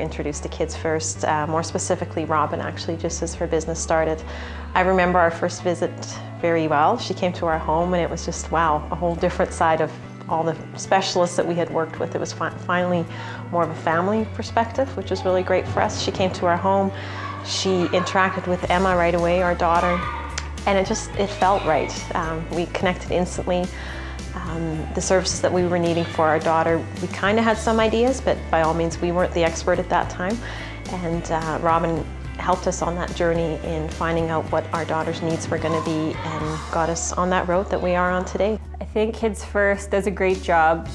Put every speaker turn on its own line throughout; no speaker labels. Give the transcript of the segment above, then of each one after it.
introduced to Kids First, more specifically Robin actually, just as her business started. I remember our first visit very well. She came to our home and it was just, wow, a whole different side of all the specialists that we had worked with. It was finally more of a family perspective, which was really great for us. She came to our home, she interacted with Emma right away, our daughter, and it felt right. We connected instantly. The services that we were needing for our daughter, we kind of had some ideas, but by all means we weren't the expert at that time. And Robin helped us on that journey in finding out what our daughter's needs were going to be and got us on that road that we are on today.
I think Kids First does a great job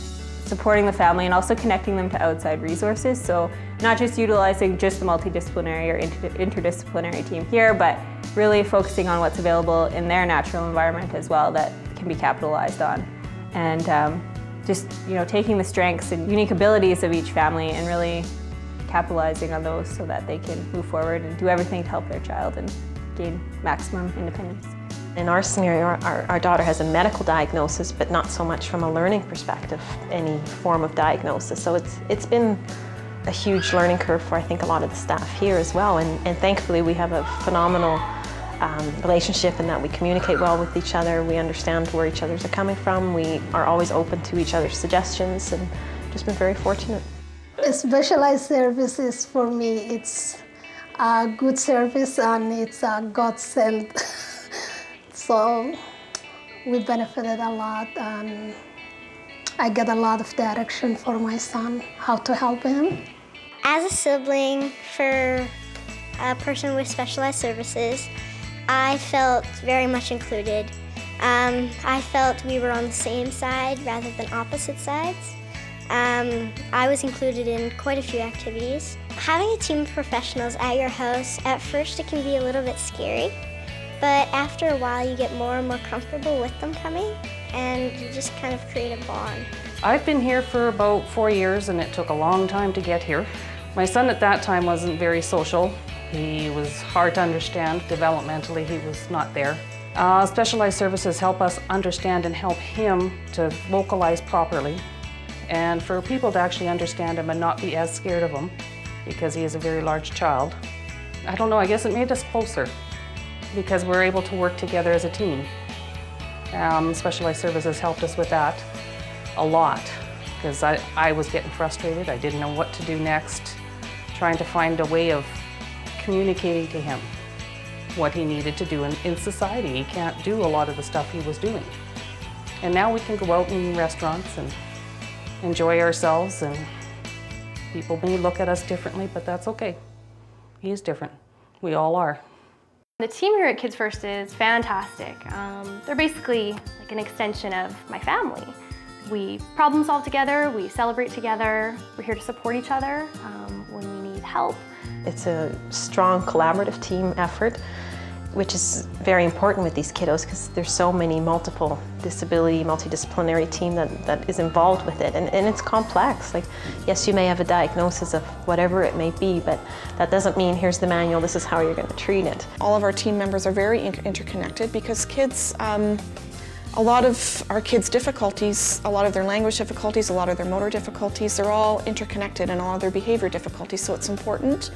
supporting the family and also connecting them to outside resources. So not just utilizing just the multidisciplinary or interdisciplinary team here, but really focusing on what's available in their natural environment as well that can be capitalized on. And just taking the strengths and unique abilities of each family and really capitalizing on those so that they can move forward and do everything to help their child and gain maximum independence.
In our scenario, our daughter has a medical diagnosis, but not so much from a learning perspective, any form of diagnosis. So it's been a huge learning curve for, I think, a lot of the staff here as well. And thankfully we have a phenomenal relationship in that we communicate well with each other. We understand where each other's are coming from. We are always open to each other's suggestions and just been very fortunate.
Specialized services for me, it's a good service and it's a godsend. So we benefited a lot and I get a lot of direction for my son, how to help him.
As a sibling for a person with specialized services, I felt very much included. I felt we were on the same side rather than opposite sides. I was included in quite a few activities. Having a team of professionals at your house, at first it can be a little bit scary, but after a while you get more and more comfortable with them coming and you just kind of create a bond.
I've been here for about 4 years and it took a long time to get here. My son at that time wasn't very social. He was hard to understand. Developmentally, he was not there. Specialized services help us understand and help him to vocalize properly and for people to actually understand him and not be as scared of him because he is a very large child. I don't know, I guess it made us closer because we're able to work together as a team. Specialized services helped us with that a lot because I was getting frustrated. I didn't know what to do next, trying to find a way of communicating to him what he needed to do in society. He can't do a lot of the stuff he was doing. And now we can go out in restaurants and enjoy ourselves, and people may look at us differently, but that's okay. He's different. We all are.
The team here at Kids First is fantastic. They're basically like an extension of my family. We problem solve together, we celebrate together, we're here to support each other when we need help.
It's a strong collaborative team effort, which is very important with these kiddos because there's so many multiple disability, multidisciplinary team that is involved with it, and it's complex. Like, yes, you may have a diagnosis of whatever it may be, but that doesn't mean here's the manual, this is how you're going to treat it.
All of our team members are very interconnected because kids, a lot of our kids' difficulties, a lot of their language difficulties, a lot of their motor difficulties, they're all interconnected and all of their behavior difficulties, so it's important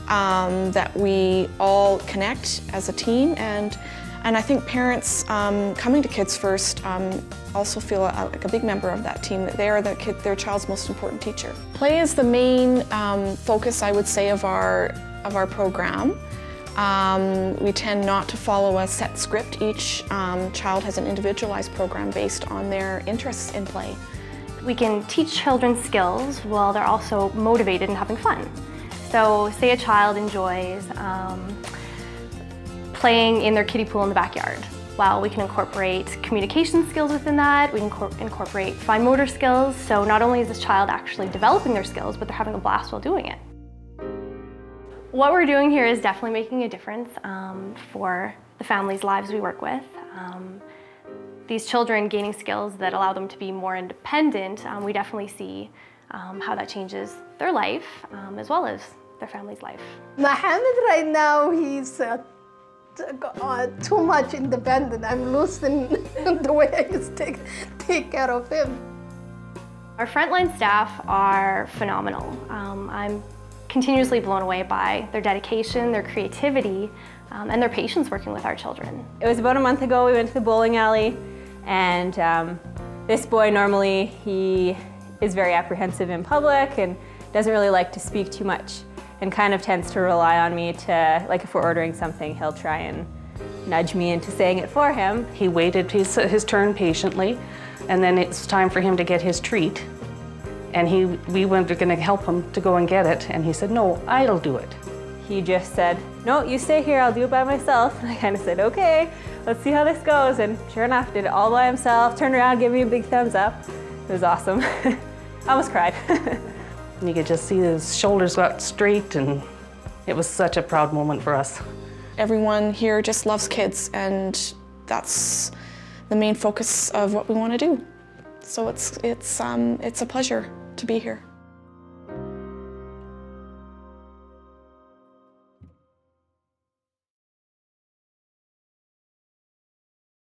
that we all connect as a team, and I think parents coming to Kids First also feel like a big member of that team, that they are their child's most important teacher. Play is the main focus, I would say, of our program. We tend not to follow a set script. Each child has an individualized program based on their interests in play.
We can teach children skills while they're also motivated and having fun. So say a child enjoys playing in their kiddie pool in the backyard. Well, we can incorporate communication skills within that, we can incorporate fine motor skills, so not only is this child actually developing their skills, but they're having a blast while doing it. What we're doing here is definitely making a difference for the families' lives we work with. These children gaining skills that allow them to be more independent, we definitely see how that changes their life as well as their family's life.
Mohammed right now, he's too much independent. I'm losing the way I used to take care of him.
Our frontline staff are phenomenal. I'm continuously blown away by their dedication, their creativity, and their patience working with our children.
It was about a month ago we went to the bowling alley, and this boy normally, he is very apprehensive in public and doesn't really like to speak too much and kind of tends to rely on me to, like if we're ordering something, he'll try and nudge me into saying it for him.
He waited his turn patiently, and then it's time for him to get his treat. And we were going to help him to go and get it, and he said, "No, I'll do it."
He just said, "No, you stay here, I'll do it by myself." And I kind of said, "Okay, let's see how this goes." And sure enough, did it all by himself, turned around, gave me a big thumbs up. It was awesome. I almost cried.
You could just see his shoulders got straight, and it was such a proud moment for us.
Everyone here just loves kids, and that's the main focus of what we want to do. So it's a pleasure to be here.